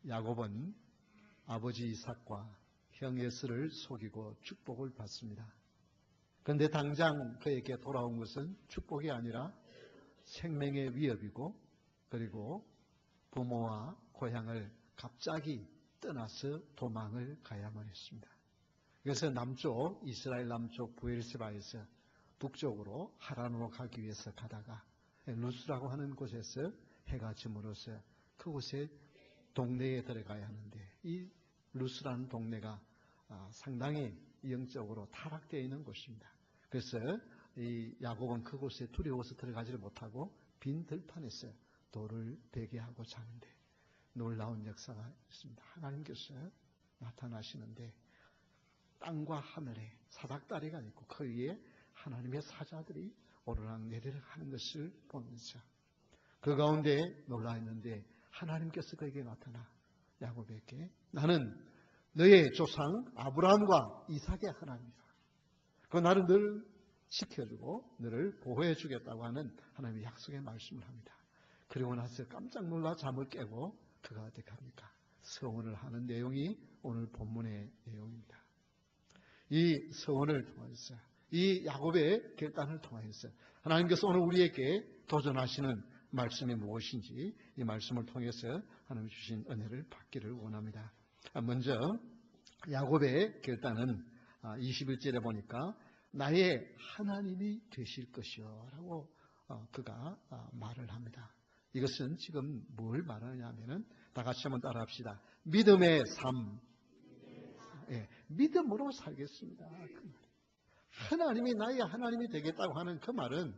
야곱은 아버지 이삭과 형 에서를 속이고 축복을 받습니다. 그런데 당장 그에게 돌아온 것은 축복이 아니라 생명의 위협이고, 그리고 부모와 고향을 갑자기 떠나서 도망을 가야만 했습니다. 그래서 남쪽, 이스라엘 남쪽 브엘세바에서 북쪽으로 하란으로 가기 위해서 가다가 루스라고 하는 곳에서 해가 짐으로써 그곳에 동네에 들어가야 하는데, 이 루스라는 동네가 상당히 영적으로 타락되어 있는 곳입니다. 그래서 이 야곱은 그곳에 두려워서 들어가지를 못하고 빈 들판에서 돌을 베개하고 자는데 놀라운 역사가 있습니다. 하나님께서 나타나시는데 땅과 하늘에 사닥다리가 있고 그 위에 하나님의 사자들이 오르락내리락 하는 것을 보면서 그 가운데 놀라 있는데, 하나님께서 그에게 나타나 야곱에게 나는 너의 조상 아브라함과 이삭의 하나님이다. 그 나를 늘 지켜주고 너를 보호해 주겠다고 하는 하나님의 약속의 말씀을 합니다. 그리고 나서 깜짝 놀라 잠을 깨고 그가 어떻게 합니까? 서원을 하는 내용이 오늘 본문의 내용입니다. 이 서원을 통해서, 이 야곱의 결단을 통해서 하나님께서 오늘 우리에게 도전하시는 말씀이 무엇인지 이 말씀을 통해서 하나님 주신 은혜를 받기를 원합니다. 먼저 야곱의 결단은 21절에 보니까 나의 하나님이 되실 것이요 라고 그가 말을 합니다. 이것은 지금 뭘 말하느냐 하면은 다 같이 한번 따라 합시다. 믿음의 삶. 믿음으로 살겠습니다. 하나님이 나의 하나님이 되겠다고 하는 그 말은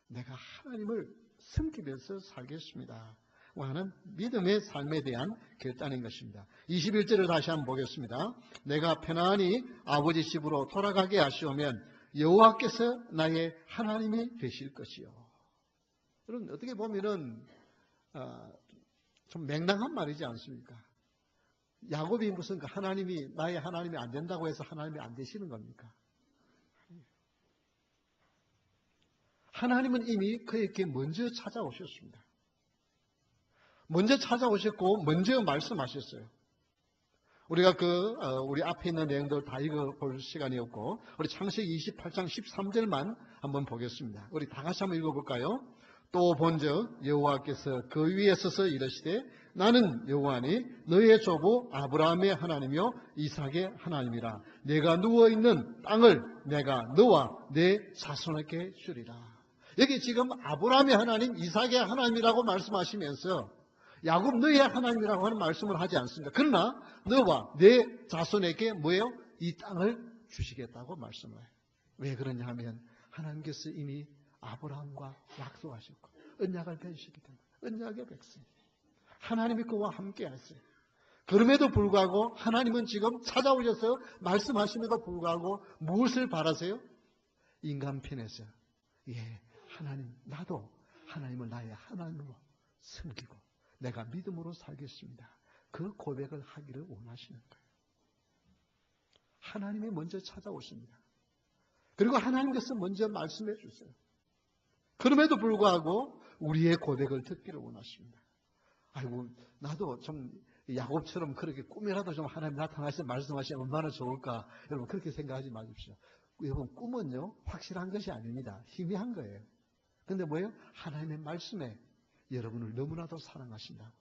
내가 하나님을 섬기면서 살겠습니다 하는 믿음의 삶에 대한 결단인 것입니다. 21절을 다시 한번 보겠습니다. 내가 편안히 아버지 집으로 돌아가게 하시오면 여호와께서 나의 하나님이 되실 것이요. 여러분, 어떻게 보면은 좀 맹랑한 말이지 않습니까? 야곱이 무슨 그 하나님이 나의 하나님이 안 된다고 해서 하나님이 안 되시는 겁니까? 하나님은 이미 그에게 먼저 찾아오셨습니다. 먼저 찾아오셨고 먼저 말씀하셨어요. 우리가 우리 앞에 있는 내용들 다 읽어볼 시간이 없고 우리 창세기 28장 13절만 한번 보겠습니다. 우리 다 같이 한번 읽어볼까요? 또 본즉 여호와께서 그 위에 서서 이르시되 나는 여호와니 너의 조부 아브라함의 하나님이요 이삭의 하나님이라. 내가 누워있는 땅을 내가 너와 내 자손에게 주리라. 여기 지금 아브라함의 하나님, 이삭의 하나님이라고 말씀하시면서 야곱 너의 하나님이라고 하는 말씀을 하지 않습니다. 그러나 너와 내 자손에게 뭐예요? 이 땅을 주시겠다고 말씀을 해요. 왜 그러냐 하면 하나님께서 이미 아브라함과 약속하셨고 언약을 맺으시기 때문에 언약의 백성 하나님이 그와 함께 하세요. 그럼에도 불구하고 하나님은 지금 찾아오셔서 말씀하심에도 불구하고 무엇을 바라세요? 인간 편에서 하나님, 나도 하나님을 나의 하나님으로 섬기고 내가 믿음으로 살겠습니다. 그 고백을 하기를 원하시는 거예요. 하나님이 먼저 찾아오십니다. 그리고 하나님께서 먼저 말씀해 주세요. 그럼에도 불구하고 우리의 고백을 듣기를 원하십니다. 아이고, 나도 좀 야곱처럼 그렇게 꿈이라도 좀 하나님 나타나셔서 말씀하시면 얼마나 좋을까. 여러분 그렇게 생각하지 마십시오. 여러분 꿈은요 확실한 것이 아닙니다. 희미한 거예요. 그런데 뭐예요? 하나님의 말씀에 여러분을 너무나도 사랑하신다고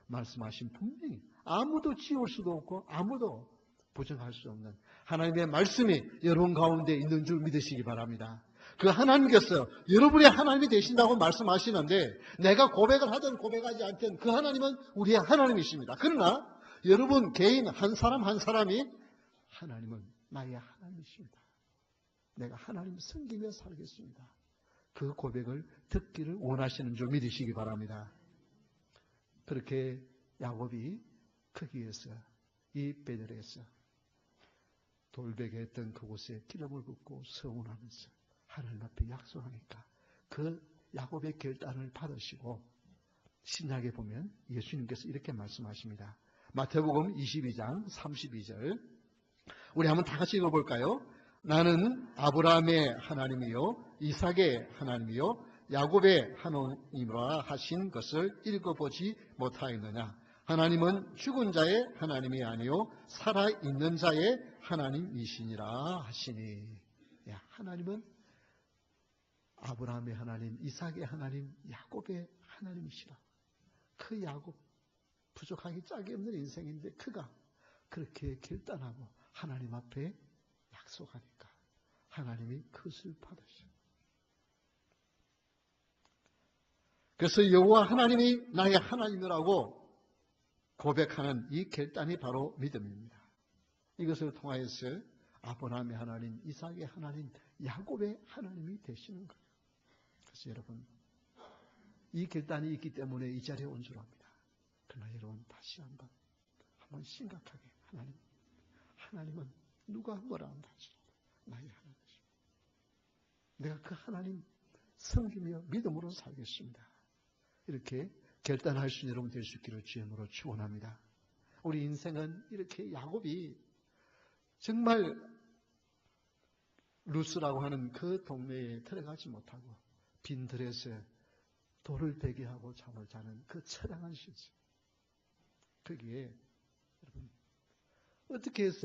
말씀하신 분명히 아무도 지울 수도 없고 아무도 부정할 수 없는 하나님의 말씀이 여러분 가운데 있는 줄 믿으시기 바랍니다. 그 하나님께서 여러분의 하나님이 되신다고 말씀하시는데 내가 고백을 하든 고백하지 않든 그 하나님은 우리의 하나님이십니다. 그러나 여러분 개인 한 사람 한 사람이 하나님은 나의 하나님이십니다. 내가 하나님을 섬기며 살겠습니다. 그 고백을 듣기를 원하시는 줄 믿으시기 바랍니다. 그렇게 야곱이 거기에서 이 베델에서 돌베개 했던 그곳에 기름을 붓고 서원하면서 하나님 앞에 약속하니까 그 야곱의 결단을 받으시고 신약에 보면 예수님께서 이렇게 말씀하십니다. 마태복음 22장 32절 우리 한번 다 같이 읽어볼까요? 나는 아브라함의 하나님이요 이삭의 하나님이요 야곱의 하나님이라 하신 것을 읽어보지 못하였느냐. 하나님은 죽은 자의 하나님이 아니요 살아있는 자의 하나님이시니라 하시니. 하나님은 아브라함의 하나님, 이삭의 하나님, 야곱의 하나님이시라. 그 야곱, 부족하기 짝이 없는 인생인데 그가 그렇게 결단하고 하나님 앞에 약속하니까 하나님이 그것을 받으셔. 그래서 여호와 하나님이 나의 하나님이라고 고백하는 이 결단이 바로 믿음입니다. 이것을 통하여서 아브라함의 하나님, 이삭의 하나님, 야곱의 하나님이 되시는 거예요. 그래서 여러분, 이 결단이 있기 때문에 이 자리에 온 줄 압니다. 그러나 여러분 다시 한번 심각하게 하나님은 누가 뭐라 한다 하시라도 나의 하나님이십니다. 내가 그 하나님 섬기며 믿음으로 살겠습니다. 이렇게 결단할 수 있는 여러분 될 수 있기를 주님으로 축원합니다. 우리 인생은 이렇게 야곱이 정말 루스라고 하는 그 동네에 들어가지 못하고 빈들에서 돌을 베게 하고 잠을 자는 그 처량한 시절. 거기에 여러분 어떻게 해서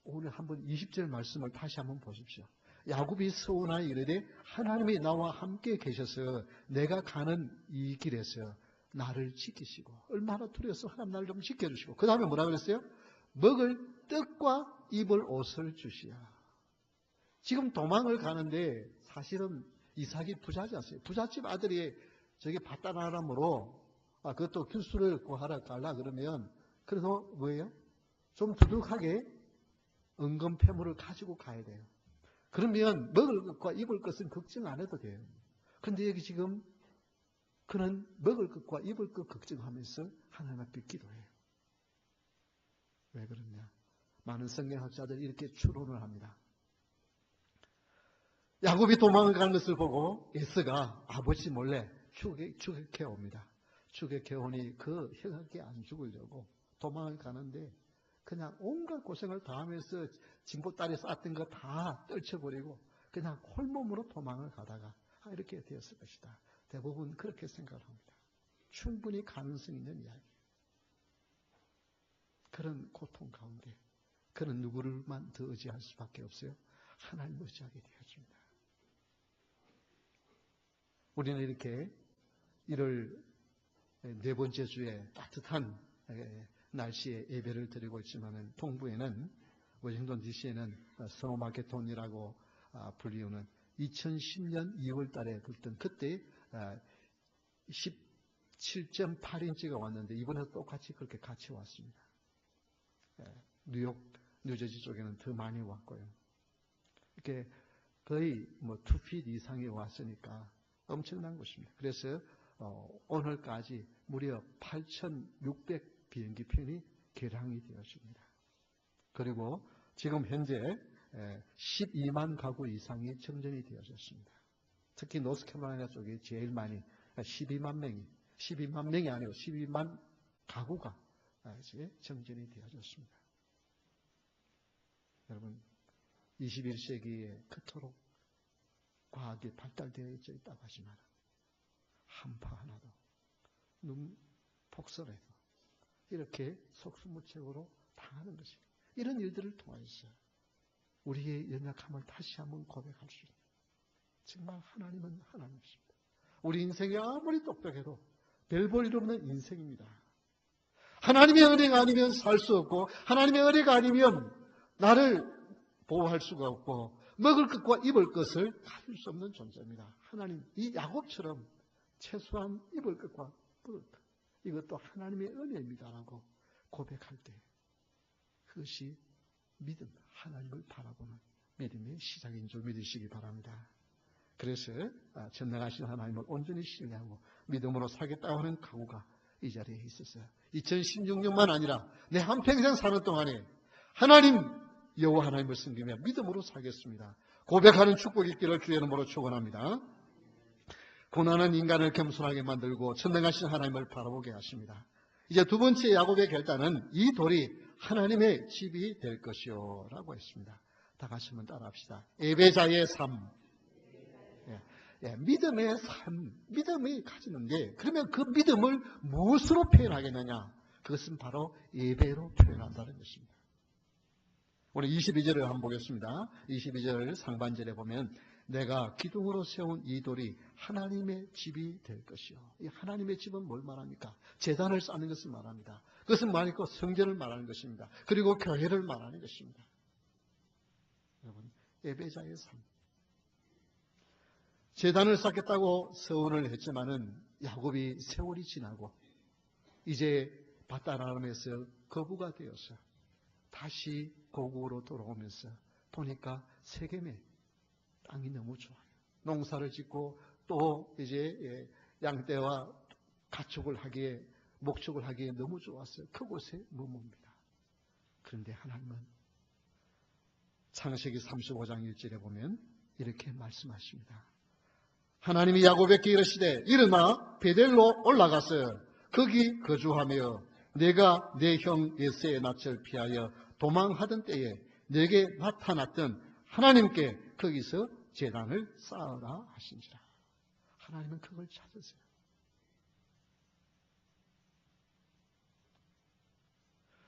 오늘 한번 20절 말씀을 다시 한번 보십시오. 야곱이 서운하여 이르되 하나님이 나와 함께 계셔서 내가 가는 이 길에서 나를 지키시고 얼마나 두려워서 하나님 나를 좀 지켜주시고 그 다음에 뭐라 그랬어요? 먹을 떡과 입을 옷을 주시야. 지금 도망을 가는데 사실은 이삭이 부자지 않습니까? 부잣집 아들이 저기 바다나람으로 그것도 규수를 구하러 가려 그러면 그래도 뭐예요? 좀 두둑하게 은검패물을 가지고 가야 돼요. 그러면 먹을 것과 입을 것은 걱정 안 해도 돼요. 그런데 여기 지금 그는 먹을 것과 입을 것 걱정하면서 하나님 앞에 기도해요. 왜 그러냐? 많은 성경학자들이 이렇게 추론을 합니다. 야곱이 도망을 가는 것을 보고 에서가 아버지 몰래 추격해 옵니다. 추격해 오니 그 형에게 안 죽으려고 도망을 가는데 그냥 온갖 고생을 다 하면서 진보다리 쌓았던 거 다 떨쳐버리고 그냥 홀몸으로 도망을 가다가 이렇게 되었을 것이다. 대부분 그렇게 생각을 합니다. 충분히 가능성 있는 이야기예요. 그런 고통 가운데 그는 누구를만 더 의지할 수밖에 없어요. 하나님을 의지하게 되어집니다. 우리는 이렇게 1월 네 번째 주에 따뜻한 날씨에 예배를 드리고 있지만은 동부에는 워싱턴 DC에는 스노마케톤이라고 불리우는 2010년 2월 달에 불던 그때 17.8인치가 왔는데 이번에도 똑같이 그렇게 같이 왔습니다. 뉴욕, 뉴저지 쪽에는 더 많이 왔고요. 이렇게 거의 2핏 이상이 왔으니까 엄청난 것입니다. 그래서 오늘까지 무려 8,600 비행기 편이 개량이 되었습니다. 그리고 지금 현재 12만 가구 이상이 정전이 되어졌습니다. 특히 노스캐롤라이나 쪽이 제일 많이 12만 명이 아니고 12만 가구가 이제 정전이 되어졌습니다. 여러분 21세기에 그토록 과학이 발달되어 있다고 하지만 한파 하나도 눈 폭설에도 이렇게 속수무책으로 당하는 것이 이런 일들을 통해서 우리의 연약함을 다시 한번 고백할 수 있는 정말 하나님은 하나님이십니다. 우리 인생이 아무리 똑똑해도 별 볼 일 없는 인생입니다. 하나님의 은혜가 아니면 살 수 없고 하나님의 은혜가 아니면 나를 보호할 수가 없고 먹을 것과 입을 것을 가질 수 없는 존재입니다. 하나님, 이 야곱처럼 최소한 입을 것과 먹을 것 이것도 하나님의 은혜입니다라고 고백할 때 그것이 믿음, 하나님을 바라보는 믿음의 시작인 줄 믿으시기 바랍니다. 그래서 전능하신 하나님을 온전히 신뢰하고 믿음으로 살겠다고 하는 각오가 이 자리에 있었어요. 2016년만 아니라 내 한평생 사는 동안에 하나님, 여호와 하나님을 섬기며 믿음으로 살겠습니다. 고백하는 축복이 있기를 주의 이름으로 축원합니다. 고난은 인간을 겸손하게 만들고 전능하신 하나님을 바라보게 하십니다. 이제 두 번째 야곱의 결단은 이 돌이 하나님의 집이 될 것이요 라고 했습니다. 다 같이 한번 따라합시다. 예배자의 삶. 믿음의 삶, 믿음이 가지는 게 그러면 그 믿음을 무엇으로 표현하겠느냐? 그것은 바로 예배로 표현한다는 것입니다. 오늘 22절을 한번 보겠습니다. 22절 상반절에 보면 내가 기둥으로 세운 이 돌이 하나님의 집이 될 것이요. 이 하나님의 집은 뭘 말합니까? 제단을 쌓는 것을 말합니다. 그것은 말이고 성전을 말하는 것입니다. 그리고 교회를 말하는 것입니다. 여러분, 예배자의 삶. 제단을 쌓겠다고 서원을 했지만은 야곱이 세월이 지나고 이제 밧다람에서 거부가 되어서 다시 고국으로 돌아오면서 보니까 세겜에 땅이 너무 좋아요. 농사를 짓고 또 이제 양떼와 가축을 하기에 목축을 하기에 너무 좋았어요. 그곳에 머뭅니다. 그런데 하나님은 창세기 35장 1절에 보면 이렇게 말씀하십니다. 하나님이 야곱에게 이르시되 일어나 베델로 올라가서 거기 거주하며 내가 내 형 에서의 낯을 피하여 도망하던 때에 내게 나타났던 하나님께 거기서 제단을 쌓으라 하신지라. 하나님은 그걸 찾으세요.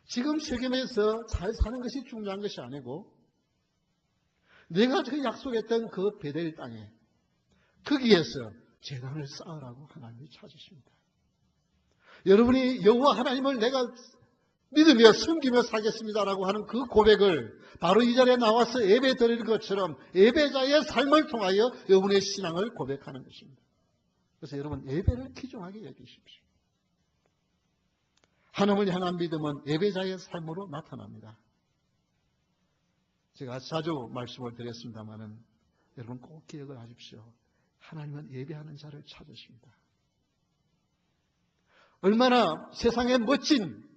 지금 세겜에서 잘 사는 것이 중요한 것이 아니고 내가 그 약속했던 그 베델 땅에 거기에서 제단을 쌓으라고 하나님이 찾으십니다. 여러분이 여호와 하나님을 내가 믿으며 숨기며 살겠습니다라고 하는 그 고백을 바로 이 자리에 나와서 예배 드리는 것처럼 예배자의 삶을 통하여 여러분의 신앙을 고백하는 것입니다. 그래서 여러분 예배를 귀중하게 여기십시오. 하나님을 향한 믿음은 예배자의 삶으로 나타납니다. 제가 자주 말씀을 드렸습니다마는 여러분 꼭 기억을 하십시오. 하나님은 예배하는 자를 찾으십니다. 얼마나 세상에 멋진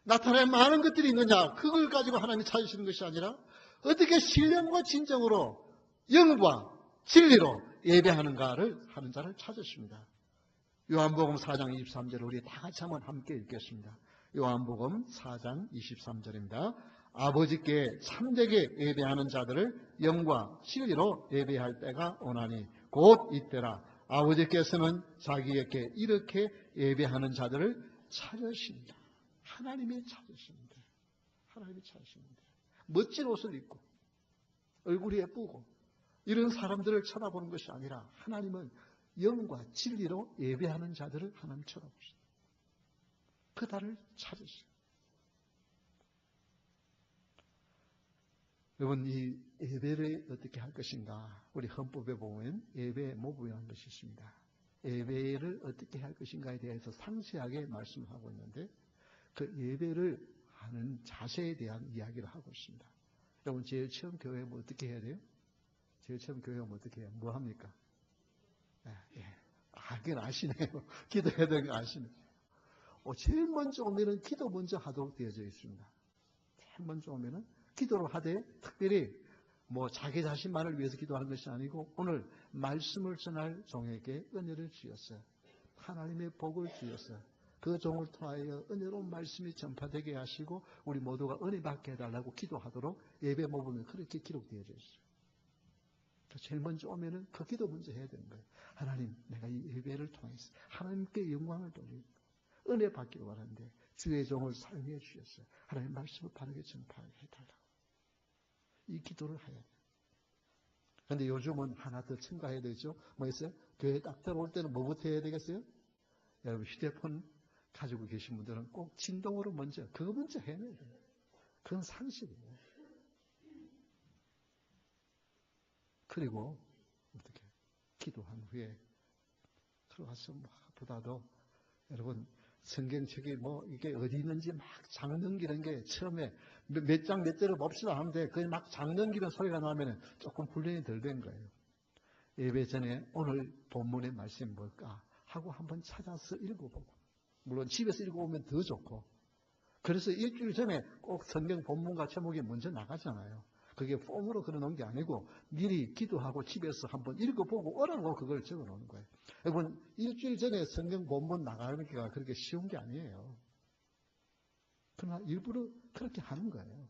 나타날 많은 것들이 있느냐 그걸 가지고 하나님이 찾으시는 것이 아니라 어떻게 신령과 진정으로 영과 진리로 예배하는가를 하는 자를 찾으십니다. 요한복음 4장 23절을 우리 다 같이 한번 함께 읽겠습니다. 요한복음 4장 23절입니다. 아버지께 참되게 예배하는 자들을 영과 진리로 예배할 때가 오나니 곧 이때라. 아버지께서는 자기에게 이렇게 예배하는 자들을 찾으신다. 하나님이 찾으시는데, 하나님이 찾으시는데, 멋진 옷을 입고, 얼굴이 예쁘고, 이런 사람들을 쳐다보는 것이 아니라, 하나님은 영과 진리로 예배하는 자들을 하나님 쳐다보신다. 그 달을 찾으시다. 여러분, 이 예배를 어떻게 할 것인가? 우리 헌법에 보면 예배에 모부한 것이 있습니다. 예배를 어떻게 할 것인가에 대해서 상세하게 말씀을 하고 있는데, 그 예배를 하는 자세에 대한 이야기를 하고 있습니다. 여러분, 제일 처음 교회하면 어떻게 해야 돼요? 제일 처음 교회하면 어떻게 해요? 뭐 합니까? 그건 아시네요. 기도해야 되는 거 아시네요. 제일 먼저 오면은 기도 먼저 하도록 되어져 있습니다. 제일 먼저 오면은 기도를 하되, 특별히 뭐 자기 자신만을 위해서 기도하는 것이 아니고, 오늘 말씀을 전할 종에게 은혜를 주었어요. 하나님의 복을 주었어요. 그 종을 통하여 은혜로운 말씀이 전파되게 하시고 우리 모두가 은혜 받게 해달라고 기도하도록 예배 모범에 그렇게 기록되어져 있어요. 제일 먼저 오면은 그 기도 먼저 해야 되는 거예요. 하나님, 내가 이 예배를 통해서 하나님께 영광을 돌리고 은혜 받기를 원하는데 주의 종을 사용해 주셨어요. 하나님 말씀을 바르게 전파하게 해달라고. 이 기도를 해야 돼요. 그런데 요즘은 하나 더 첨가해야 되죠. 뭐 있어요? 교회 딱 들어올 때는 뭐부터 해야 되겠어요? 여러분 휴대폰 가지고 계신 분들은 꼭 진동으로 먼저 그거 먼저 해내야 돼요. 그건 상식이에요. 그리고 어떻게 기도한 후에 들어가서 보다도 여러분 성경책이 뭐 이게 어디 있는지 막 장 넘기는 게 처음에 몇 장 몇 절을 봅시다 하는데 그게 막 장 넘기는 소리가 나면 조금 훈련이 덜 된 거예요. 예배 전에 오늘 본문의 말씀이 뭘까 하고 한번 찾아서 읽어보고, 물론 집에서 읽어보면 더 좋고, 그래서 일주일 전에 꼭 성경 본문과 제목이 먼저 나가잖아요. 그게 폼으로 그려놓은 게 아니고 미리 기도하고 집에서 한번 읽어보고 오라고 그걸 적어놓는 거예요. 여러분 일주일 전에 성경 본문 나가는 게 그렇게 쉬운 게 아니에요. 그러나 일부러 그렇게 하는 거예요.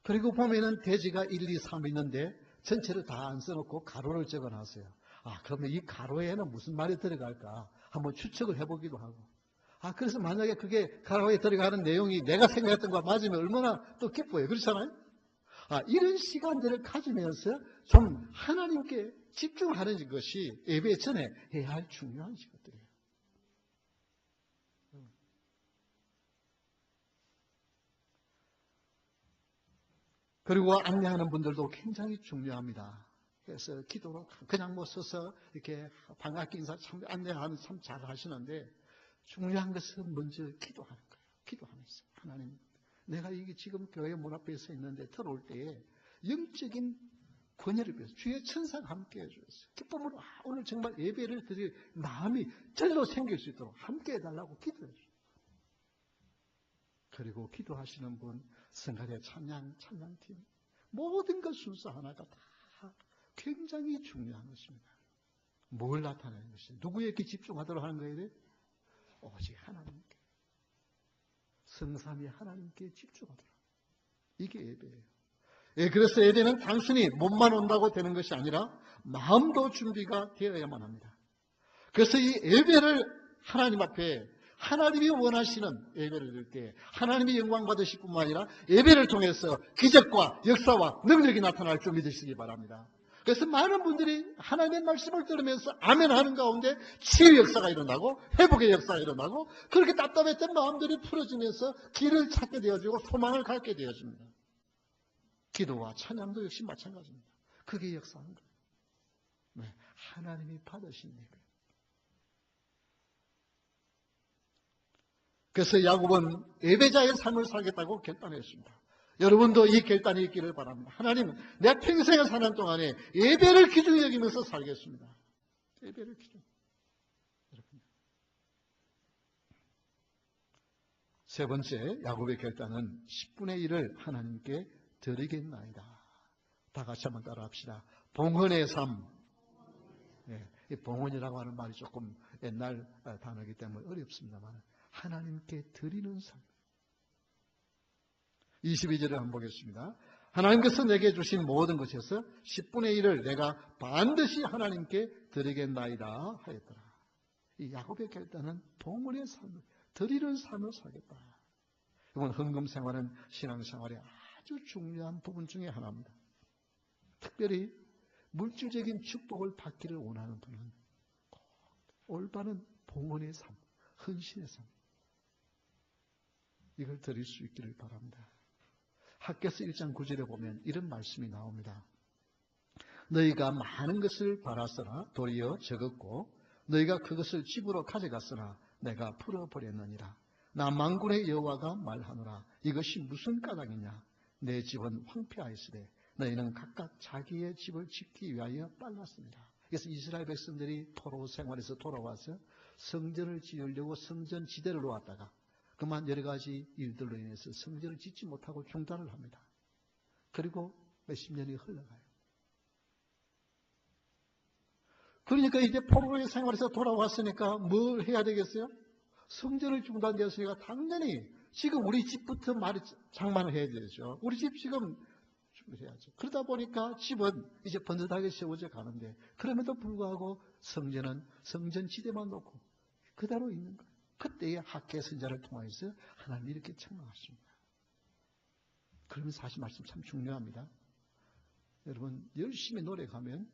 그리고 보면은 대지가 1, 2, 3 있는데 전체를 다 안 써놓고 가로를 적어놨어요. 그러면 이 가로에는 무슨 말이 들어갈까? 한번 추측을 해보기도 하고. 그래서 만약에 그게 가라오에 들어가는 내용이 내가 생각했던 것과 맞으면 얼마나 또 기뻐요. 그렇잖아요? 이런 시간들을 가지면서 좀 하나님께 집중하는 것이 예배 전에 해야 할 중요한 것들이에요. 그리고 안내하는 분들도 굉장히 중요합니다. 그래서 기도로 그냥 뭐 서서 이렇게 반갑게 인사 참 안내하는 참 잘 하시는데 중요한 것은 먼저 기도하는 거예요. 기도하면서 하나님, 내가 이게 지금 교회 문 앞에 서 있는데 들어올 때에 영적인 권위를 위해서 주의 천사가 함께 해주셨어요. 기쁨으로 오늘 정말 예배를 드릴 마음이 절로 생길 수 있도록 함께 해달라고 기도해 주세요. 그리고 기도하시는 분, 성가대 찬양팀, 모든 것 순서 하나가 다 굉장히 중요한 것입니다. 뭘 나타내는 것이, 누구에게 집중하도록 하는 거예요? 오직 하나님께, 성삼위 하나님께 집중하도록. 이게 예배예요. 그래서 예배는 단순히 몸만 온다고 되는 것이 아니라 마음도 준비가 되어야만 합니다. 그래서 이 예배를 하나님 앞에 하나님이 원하시는 예배를 드릴 때 하나님이 영광 받으실 뿐만 아니라 예배를 통해서 기적과 역사와 능력이 나타날 줄 믿으시기 바랍니다. 그래서 많은 분들이 하나님의 말씀을 들으면서 아멘 하는 가운데 치유의 역사가 일어나고 회복의 역사가 일어나고 그렇게 답답했던 마음들이 풀어지면서 길을 찾게 되어지고 소망을 갖게 되어집니다. 기도와 찬양도 역시 마찬가지입니다. 그게 역사하는 거예요. 네, 하나님이 받으신 예배. 그래서 야곱은 예배자의 삶을 살겠다고 결단했습니다. 여러분도 이 결단이 있기를 바랍니다. 하나님, 내 평생을 사는 동안에 예배를 기준히 여기면서 살겠습니다. 예배를 기준. 세 번째, 야곱의 결단은 10분의 1을 하나님께 드리겠나이다. 다 같이 한번 따라합시다. 봉헌의 삶. 이 봉헌이라고 하는 말이 조금 옛날 단어이기 때문에 어렵습니다만 하나님께 드리는 삶. 22절을 한번 보겠습니다. 하나님께서 내게 주신 모든 것에서 10분의 1을 내가 반드시 하나님께 드리겠나이다 하였더라. 이 야곱의 결단은 봉헌의 삶을, 드리는 삶을 살겠다. 이건 헌금 생활은 신앙생활의 아주 중요한 부분 중에 하나입니다. 특별히 물질적인 축복을 받기를 원하는 분은 꼭 올바른 봉헌의 삶, 헌신의 삶, 이걸 드릴 수 있기를 바랍니다. 학개서 1장 9절에 보면 이런 말씀이 나옵니다. 너희가 많은 것을 바랐으나 도리어 적었고 너희가 그것을 집으로 가져갔으나 내가 풀어버렸느니라. 나 만군의 여호와가 말하노라. 이것이 무슨 까닭이냐. 내 집은 황폐하였으되 너희는 각각 자기의 집을 짓기 위하여 빨랐습니다. 그래서 이스라엘 백성들이 포로 생활에서 돌아와서 성전을 지으려고 성전 지대를 놓았다가 그만 여러 가지 일들로 인해서 성전을 짓지 못하고 중단을 합니다. 그리고 몇십 년이 흘러가요. 그러니까 이제 포로의 생활에서 돌아왔으니까 뭘 해야 되겠어요? 성전을 중단되었으니까 당연히 지금 우리 집부터 장만을 해야 되죠. 우리 집 지금 준비해야죠. 그러다 보니까 집은 이제 번듯하게 세워져 가는데 그럼에도 불구하고 성전은 성전 지대만 놓고 그대로 있는 거예요. 그때의 학개 선자를 통해서 하나님이 이렇게 책망하십니다. 그러면 사실 말씀 참 중요합니다. 여러분 열심히 노력하면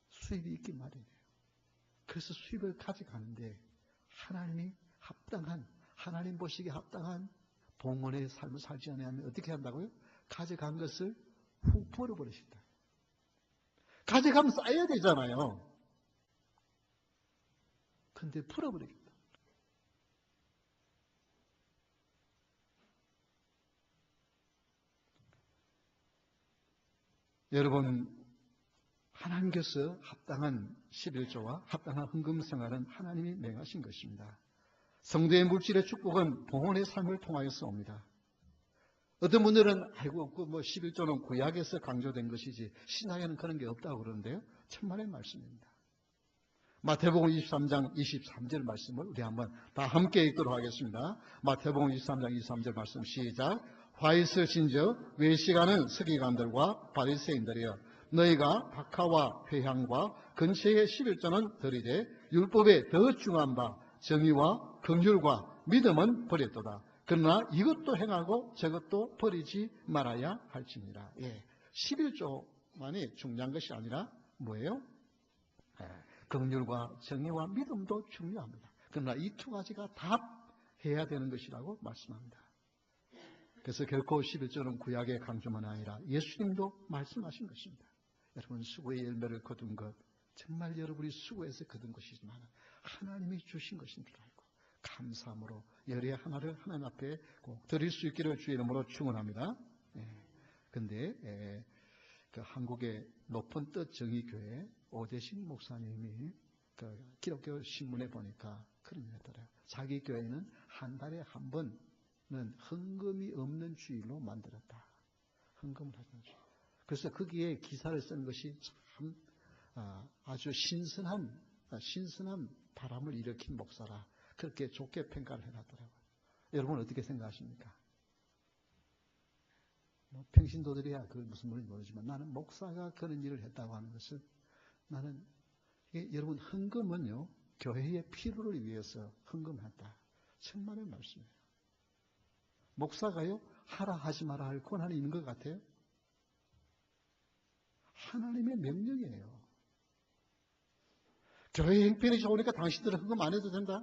수입이 있긴 마련이에요. 그래서 수입을 가져가는데 하나님이 합당한, 하나님 보시기에 합당한 봉헌의 삶을 살지 않으면 어떻게 한다고요? 가져간 것을 훅 버려버리신다. 가져가면 쌓여야 되잖아요. 근데 풀어버리겠다. 여러분, 하나님께서 합당한 11조와 합당한 헌금 생활은 하나님이 명하신 것입니다. 성도의 물질의 축복은 봉헌의 삶을 통하여서 옵니다. 어떤 분들은 아이고 그 11조는 구약에서 강조된 것이지 신약에는 그런 게 없다고 그러는데요. 천만의 말씀입니다. 마태복음 23장 23절 말씀을 우리 한번 다 함께 읽도록 하겠습니다. 마태복음 23장 23절 말씀 시작. 화 있으신즉 외식하는 서기관들과 바리새인들이여 너희가 박하와 회향과 근처의 11조는 드리되 율법에 더 중요한 바 정의와 긍휼과 믿음은 버렸도다. 그러나 이것도 행하고 저것도 버리지 말아야 할지니라. 11조만이 중요한 것이 아니라 뭐예요? 긍휼과 정의와 믿음도 중요합니다. 그러나 이 두 가지가 다 해야 되는 것이라고 말씀합니다. 그래서 결코 11조는 구약의 강조만 아니라 예수님도 말씀하신 것입니다. 여러분 수고의 열매를 거둔 것 정말 여러분이 수고해서 거둔 것이지만 하나님이 주신 것인 줄 알고 감사함으로 열의 하나를 하나님 앞에 꼭 드릴 수 있기를 주의 이름으로 축원합니다. 그런데 그 한국의 높은 뜻 정의교회 오대식 목사님이 그 기독교 신문에 보니까 그런 얘기가 있더라고요. 자기 교회는 한 달에 한 번은 헌금이 없는 주일로 만들었다. 헌금을 하는 주일. 그래서 거기에 기사를 쓴 것이 참 아주 신선한 바람을 일으킨 목사라. 그렇게 좋게 평가를 해놨더라고요. 여러분 어떻게 생각하십니까? 평신도들이야 그 무슨 말인지 모르지만 나는 목사가 그런 일을 했다고 하는 것은 나는 여러분 헌금은요 교회의 필요를 위해서 헌금했다. 정말의 말씀이에요. 목사가요 하라 하지 마라 할 권한이 있는 것 같아요? 하나님의 명령이에요. 교회 형편이 좋으니까 당신들은 헌금 안 해도 된다?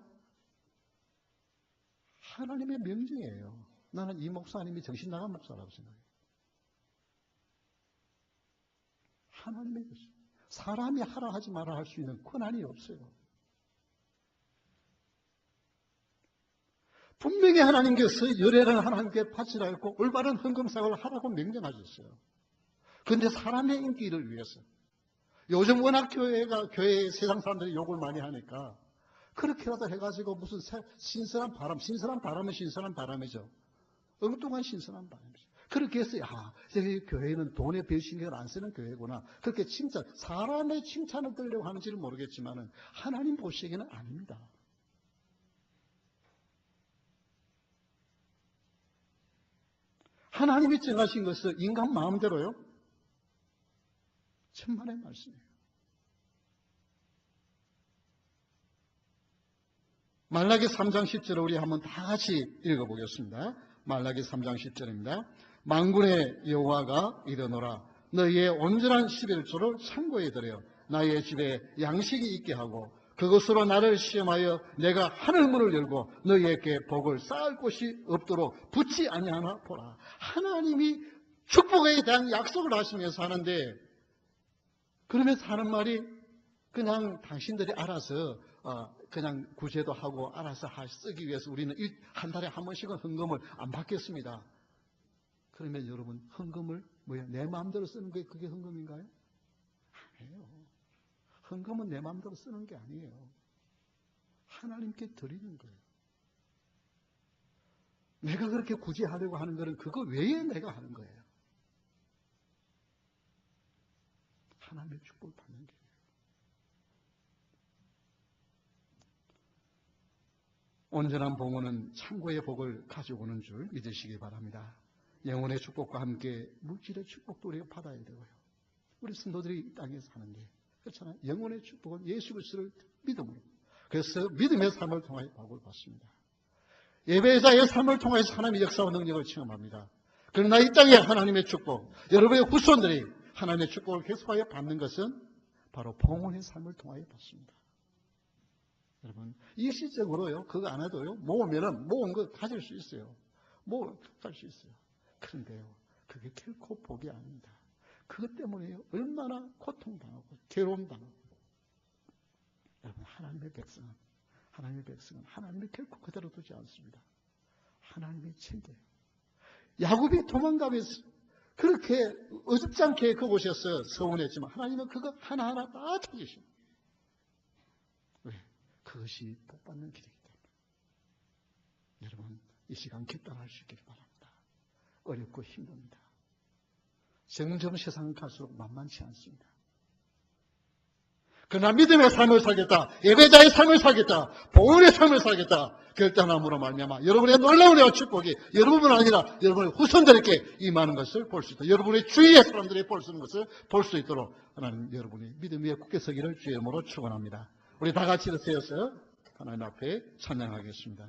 하나님의 명령이에요. 나는 이 목사님이 정신 나간 목사라고 생각해요. 하나님의 것이 사람이 하라 하지 마라 할 수 있는 권한이 없어요. 분명히 하나님께서 열애를 하나님께 바치라 했고 올바른 헌금 사역을 하라고 명령하셨어요. 그런데 사람의 인기를 위해서 요즘 워낙 교회 세상 사람들이 욕을 많이 하니까 그렇게라도 해가지고 무슨 신선한 바람은 신선한 바람이죠. 엉뚱한 신선한 바람이죠. 그렇게 해서 저희 교회는 돈에 별 신경을 안 쓰는 교회구나. 그렇게 사람의 칭찬을 들으려고 하는지는 모르겠지만 하나님 보시기에는 아닙니다. 하나님이 정하신 것을 인간 마음대로요? 천만의 말씀이에요. 말라기 3장 10절을 우리 한번 다 같이 읽어보겠습니다. 말라기 3장 10절입니다. 만군의 여호와가 이르노라 너희의 온전한 11조를 창고에 들여 나의 집에 양식이 있게 하고 그것으로 나를 시험하여 내가 하늘문을 열고 너희에게 복을 쌓을 곳이 없도록 붙지 아니하나 보라. 하나님이 축복에 대한 약속을 하시면서 하는데 그러면서 하는 말이 그냥 당신들이 알아서 그냥 구제도 하고 알아서 쓰기 위해서 우리는 한 달에 한 번씩은 헌금을 안 받겠습니다. 그러면 여러분 헌금을 내 마음대로 쓰는 게 그게 헌금인가요? 아니에요. 헌금은 내 마음대로 쓰는 게 아니에요. 하나님께 드리는 거예요. 내가 그렇게 굳이 하려고 하는 거는 그거 외에 내가 하는 거예요. 하나님의 축복을 받는 게. 온전한 봉헌은 창고의 복을 가져오는 줄 믿으시기 바랍니다. 영혼의 축복과 함께 물질의 축복도 우리가 받아야 되고요. 우리 성도들이 이 땅에 사는데 그렇잖아요. 영혼의 축복은 예수 그리스도를 믿음으로. 그래서 믿음의 삶을 통하여 복을 받습니다. 예배자의 삶을 통해서 하나님의 역사와 능력을 체험합니다. 그러나 이 땅에 하나님의 축복, 여러분의 후손들이 하나님의 축복을 계속하여 받는 것은 바로 봉헌의 삶을 통하여 받습니다. 여러분, 일시적으로요, 그거 안 해도요, 모으면은 모은 거 가질 수 있어요. 갈 수 있어요. 그런데요, 그게 결코 복이 아닙니다. 그것 때문에 얼마나 고통당하고, 괴로움당하고. 여러분, 하나님의 백성은 하나님이 결코 그대로 두지 않습니다. 하나님이 챙겨요. 야곱이 도망가면서 그렇게 어줍지 않게 그곳에서 서운했지만 하나님은 그거 하나하나 다 찾으십니다. 왜? 그것이 복받는 길이기 때문에. 여러분, 이 시간 결단할 수 있기를 바랍니다. 어렵고 힘듭니다. 점점 세상은 갈수록 만만치 않습니다. 그러나 믿음의 삶을 살겠다, 예배자의 삶을 살겠다, 봉헌의 삶을 살겠다 결단함으로 말미암아 여러분의 놀라운 은혜와 축복이 여러분뿐 아니라 여러분의 후손들에게 임하는 것을 볼 수 있다. 여러분의 주위의 사람들이 볼 수 있는 것을 볼 수 있도록 하나님 여러분이 믿음 위에 굳게 서기를 주의 이름으로 축원합니다. 우리 다 같이 세워서 하나님 앞에 찬양하겠습니다.